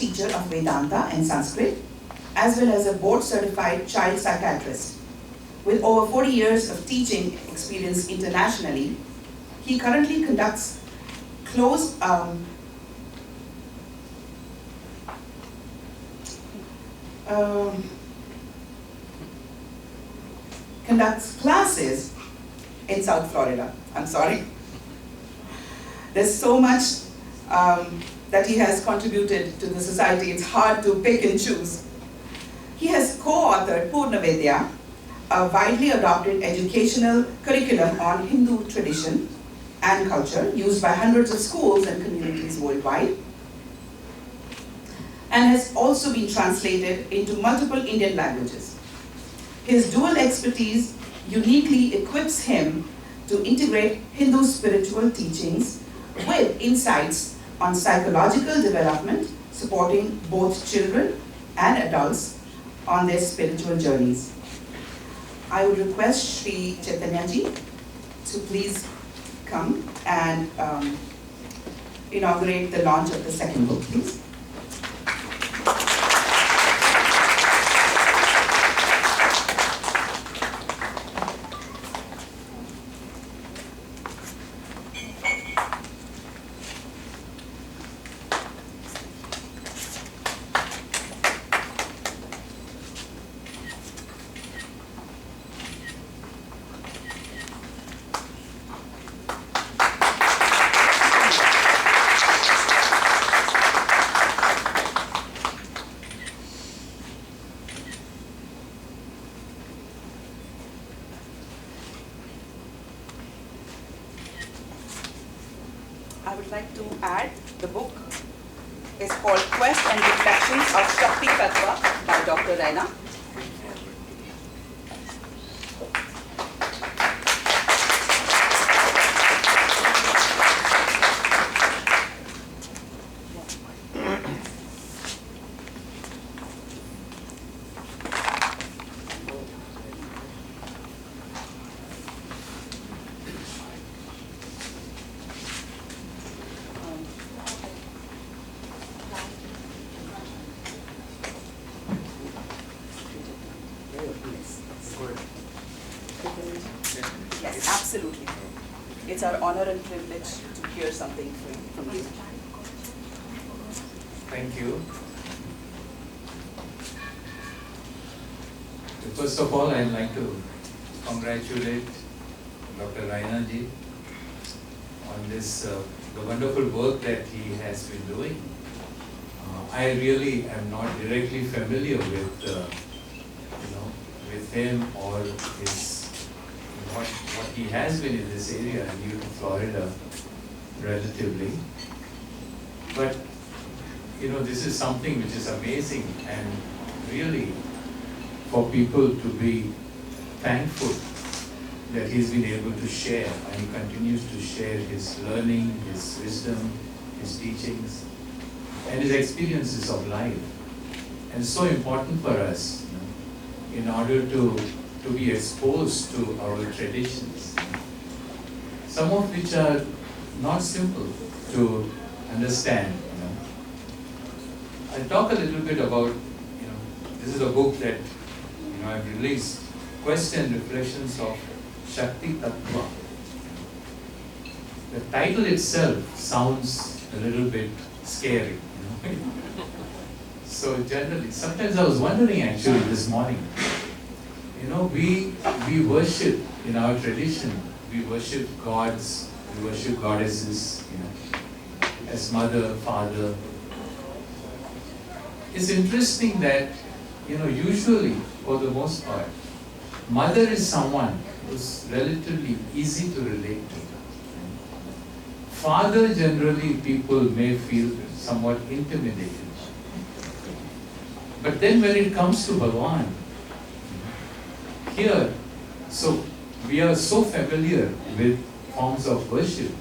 teacher of Vedanta and Sanskrit, as well as a board-certified child psychiatrist. With over 40 years of teaching experience internationally, he currently conducts classes in South Florida. I'm sorry. There's so much that he has contributed to the society, it's hard to pick and choose. He has co-authored Purnavedya, a widely adopted educational curriculum on Hindu tradition and culture used by hundreds of schools and communities worldwide, and has also been translated into multiple Indian languages. His dual expertise uniquely equips him to integrate Hindu spiritual teachings with insights on psychological development, supporting both children and adults on their spiritual journeys. I would request Sri Chaitanya ji to please come and inaugurate the launch of the second book, please. I would like to add, the book is called Quest and Reflections of Shakti Tattva by Dr. Raina. Yes, absolutely. It's our honor and privilege to hear something from you. Thank you. First of all, I'd like to congratulate Dr. Raina ji on this the wonderful work that he has been doing. I really am not directly familiar with with him or his what he has been in this area. I'm new to Florida relatively, but this is something which is amazing, and really for people to be thankful that he's been able to share, and he continues to share his learning, his wisdom, his teachings, and his experiences of life. And so important for us, in order to be exposed to our traditions, some of which are not simple to understand. I'll talk a little bit about, this is a book that I've released, Quest and Reflections of Shakti Tattva. The title itself sounds a little bit scary. So generally, sometimes I was wondering actually this morning, we worship in our tradition, we worship gods, we worship goddesses, as mother, father. It's interesting that, usually, for the most part, mother is someone who's relatively easy to relate to. Father, generally, people may feel somewhat intimidated. But then when it comes to Bhagavan, here, so we are so familiar with forms of worship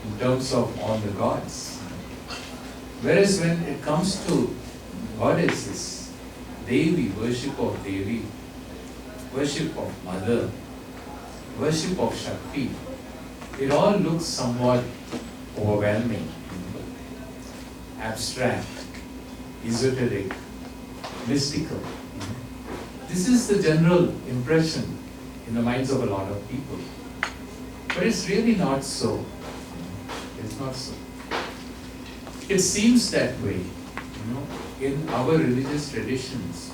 in terms of all the gods. Whereas when it comes to goddesses, Devi, worship of Devi, worship of Mother, worship of Shakti, it all looks somewhat overwhelming, abstract. esoteric, mystical. This is the general impression in the minds of a lot of people. But it's really not so. It's not so. It seems that way, in our religious traditions.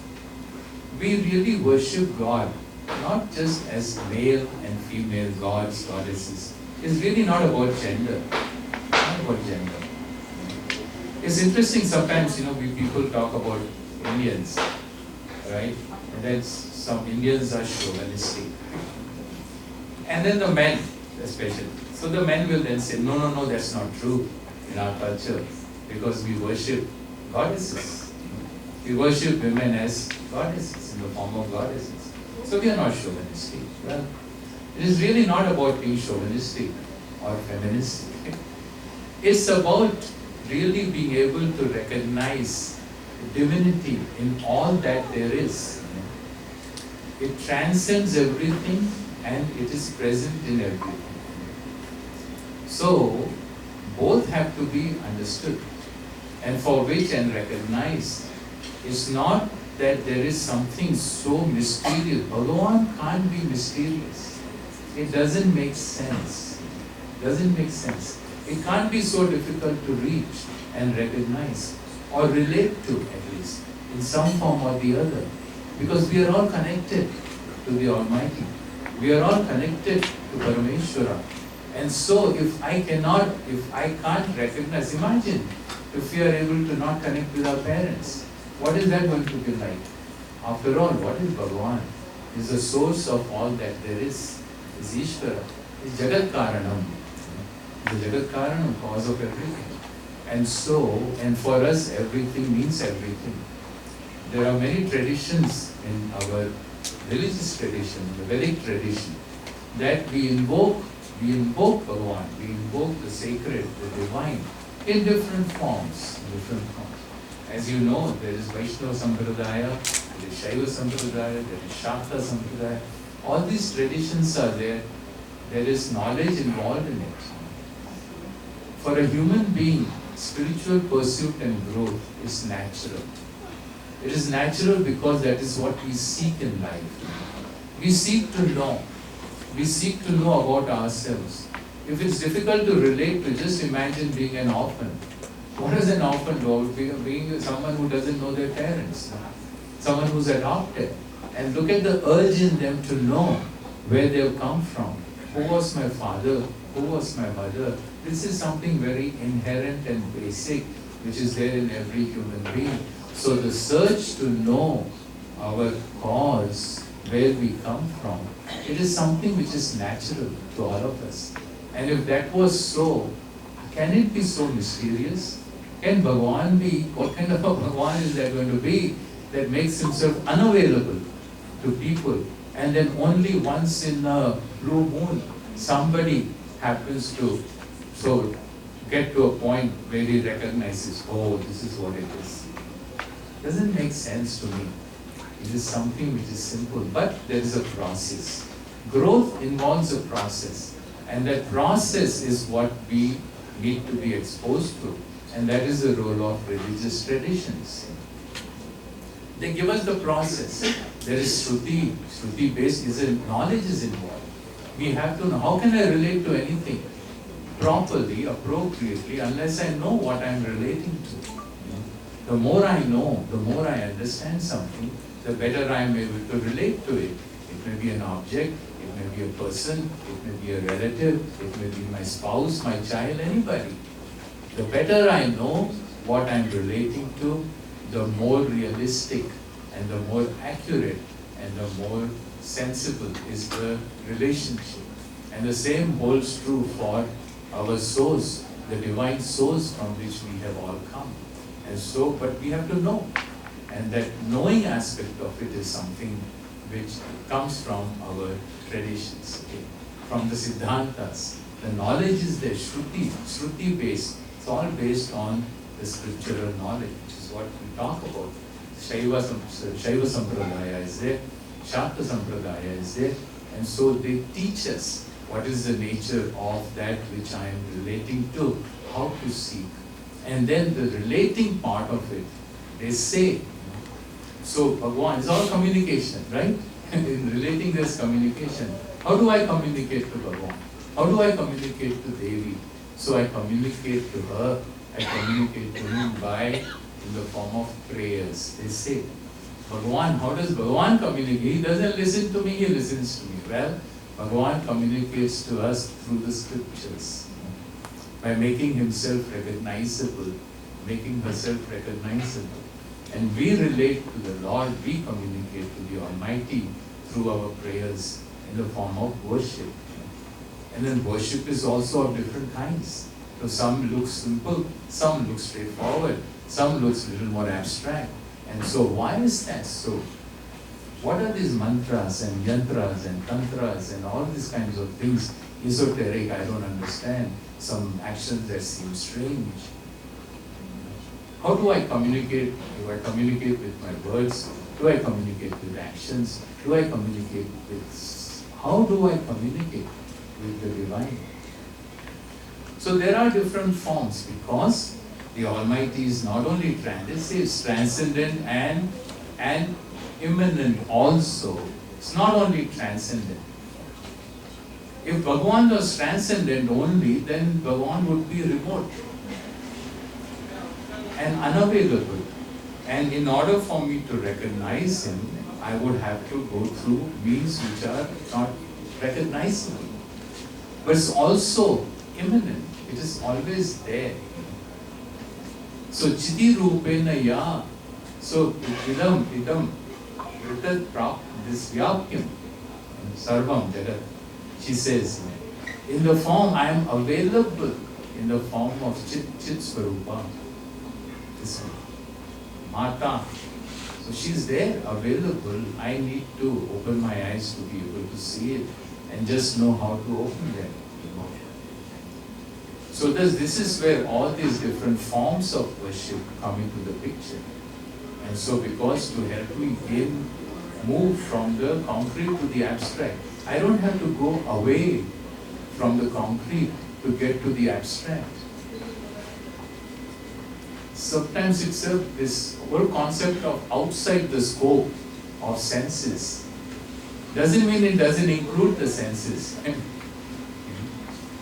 We really worship God, not just as male and female gods, goddesses. It's really not about gender. Not about gender. It's interesting sometimes, we people talk about Indians, right? And then some Indians are chauvinistic. And then the men, especially. So the men will then say, no, that's not true in our culture, because we worship goddesses. We worship women as goddesses, in the form of goddesses. So we are not chauvinistic. Well, it is really not about being chauvinistic or feministic. It's about really being able to recognize divinity in all that there is. It transcends everything and it is present in everything. So, both have to be understood and for which and recognized. It's not that there is something so mysterious. Bhagavan can't be mysterious. It doesn't make sense. Doesn't make sense. It can't be so difficult to reach and recognize or relate to, at least, in some form or the other. Because we are all connected to the Almighty. We are all connected to Parameshwara. And so if I can't recognize, imagine if we are able to not connect with our parents, what is that going to be like? After all, what is Bhagavan? Is the source of all that there is Ishvara, is Jagat Karanam. The Jagat Karanam, cause of everything. And so, and for us, everything means everything. There are many traditions in our religious tradition, the Vedic tradition, that we invoke Bhagavan, we invoke the sacred, the divine, in different forms, As you know, there is Vaishnava Sampradaya, there is Shaiva Sampradaya, there is Shakta Sampradaya. All these traditions are there. There is knowledge involved in it. For a human being, spiritual pursuit and growth is natural. It is natural because that is what we seek in life. We seek to know. We seek to know about ourselves. If it's difficult to relate to, just imagine being an orphan. What does an orphan do? Being someone who doesn't know their parents, someone who's adopted. And look at the urge in them to know where they've come from. Who was my father? Who was my mother? This is something very inherent and basic, which is there in every human being. So the search to know our cause, where we come from, it is something which is natural to all of us. And if that was so, can it be so mysterious? Can Bhagavan be, what kind of a Bhagavan is that going to be that makes himself unavailable to people, and then only once in a blue moon somebody happens to get to a point where he recognizes, oh, this is what it is. Doesn't make sense to me. It is something which is simple, but there is a process. Growth involves a process, and that process is what we need to be exposed to, and that is the role of religious traditions. They give us the process. There is Shruti based, knowledge is involved. We have to know, how can I relate to anything properly, appropriately, unless I know what I am relating to. The more I know, the more I understand something, the better I am able to relate to it. It may be an object, it may be a person, it may be a relative, it may be my spouse, my child, anybody. The better I know what I am relating to, the more realistic and the more accurate and the more sensible is the relationship. And the same holds true for our source, the divine source from which we have all come. And so, but we have to know. And that knowing aspect of it is something which comes from our traditions, okay? From the Siddhantas. The knowledge is there, Shruti based. It's all based on the scriptural knowledge, which is what we talk about. Shaiva Sampradaya is there, Shakta Sampradaya is there, and so they teach us what is the nature of that which I am relating to, how to seek. And then the relating part of it they say. So Bhagwan, it's all communication, right? In relating this communication, how do I communicate to Bhagwan? How do I communicate to Devi? So I communicate to her, I communicate to him by in the form of prayers. They say, Bhagwan, how does Bhagwan communicate? He doesn't listen to me, he listens to me. Well, Bhagwan communicates to us through the scriptures by making himself recognizable, making herself recognizable. And we relate to the Lord, we communicate to the Almighty through our prayers in the form of worship. And then worship is also of different kinds. So some look simple, some look straightforward, some looks a little more abstract. And so why is that so? What are these mantras and yantras and tantras and all these kinds of things? Esoteric, I don't understand. Some actions that seem strange. How do I communicate? Do I communicate with my words? Do I communicate with actions? Do I communicate with... How do I communicate with the divine? So there are different forms because the Almighty is not only transcendent and immanent also. It's not only transcendent. If Bhagavan was transcendent only, then Bhagavan would be remote and unavailable. And in order for me to recognize him, I would have to go through means which are not recognizable. But it's also immanent. It is always there. So Chiti Rupena Ya. So idam ritat prap this vyapyam sarvam jagat. She says, in the form I am available, in the form of Chit Swarupa. This one. Mata. So she's there, available. I need to open my eyes to be able to see it and just know how to open them. So this is where all these different forms of worship come into the picture. And so because to help me move from the concrete to the abstract, I don't have to go away from the concrete to get to the abstract. Sometimes itself, this whole concept of outside the scope of senses doesn't mean it doesn't include the senses.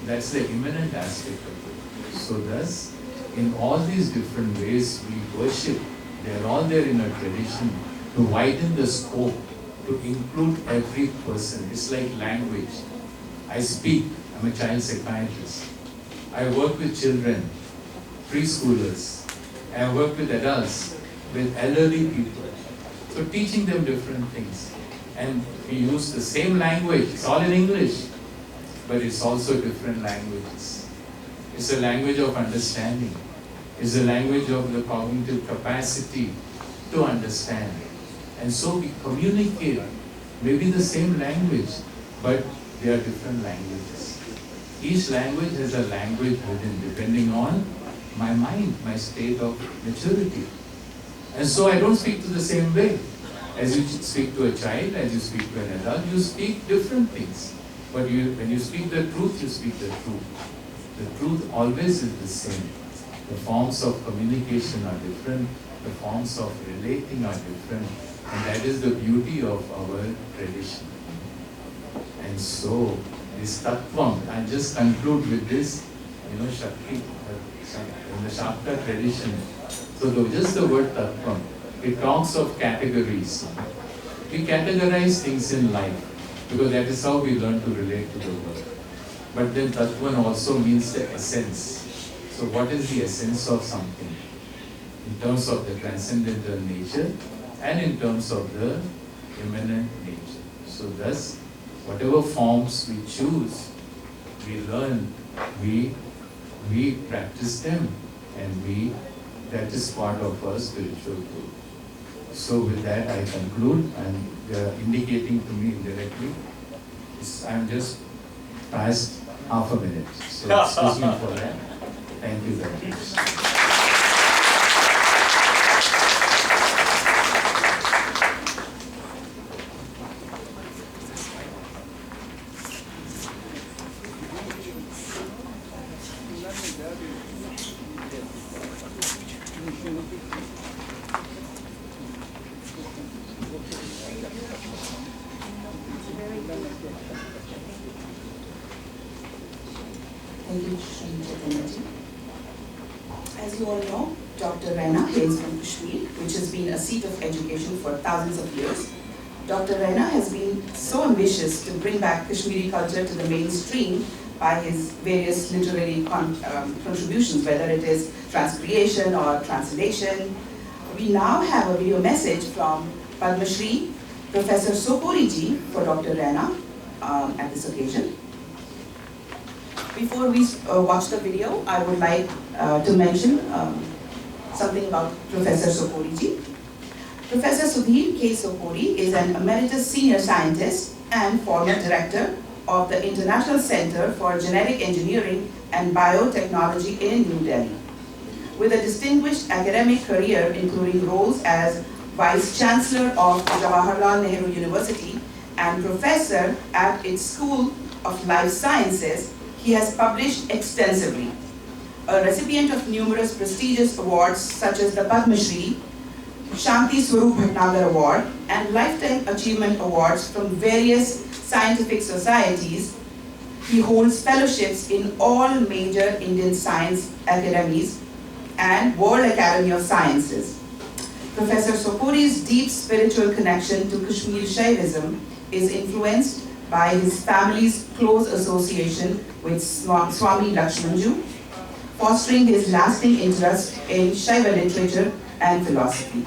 That's the immanent aspect of it. So thus, in all these different ways we worship, they're all there in a tradition to widen the scope, to include every person. It's like language. I speak, I'm a child psychiatrist. I work with children, preschoolers. I work with adults, with elderly people. So teaching them different things. And we use the same language, it's all in English, but it's also different languages. It's a language of understanding. It's a language of the cognitive capacity to understand. And so we communicate, maybe the same language, but they are different languages. Each language has a language within, depending on my mind, my state of maturity. And so I don't speak to the same way. As you speak to a child, as you speak to an adult, you speak different things. But when you speak the truth, you speak the truth. The truth always is the same. The forms of communication are different, the forms of relating are different, and that is the beauty of our tradition. And so, this tattvam, I just conclude with this, Shakti, in the Shakta tradition. So just the word tattvam, it talks of categories. We categorize things in life, because that is how we learn to relate to the world. But then tattvan also means the essence. So what is the essence of something? In terms of the transcendental nature and in terms of the immanent nature. So thus, whatever forms we choose, we learn, we practice them, and that is part of our spiritual growth. So with that I conclude, and they are indicating to me indirectly, I'm just past half a minute. So excuse me for that. Thank you very much. you, Shri Chaitanya. As you all know, Dr. Raina hails from Kashmir, which has been a seat of education for thousands of years. Dr. Raina has been so ambitious to bring back Kashmiri culture to the mainstream by his various literary contributions, whether it is transcreation or translation. We now have a video message from Padma Shri, Professor Soporiji for Dr. Raina at this occasion. Before we watch the video, I would like to mention something about Professor Soporiji. Professor Sudhir K. Sopori is an emeritus senior scientist and former director of the International Center for Genetic Engineering and Biotechnology in New Delhi. With a distinguished academic career including roles as Vice Chancellor of Jawaharlal Nehru University and Professor at its School of Life Sciences, he has published extensively. A recipient of numerous prestigious awards such as the Padma Shri, Shanti Swarup Bhatnagar Award, and Lifetime Achievement Awards from various scientific societies, he holds fellowships in all major Indian science academies and World Academy of Sciences. Professor Sopori's deep spiritual connection to Kashmir Shaivism is influenced by his family's close association with Swami Lakshmanju, fostering his lasting interest in Shaiva literature and philosophy.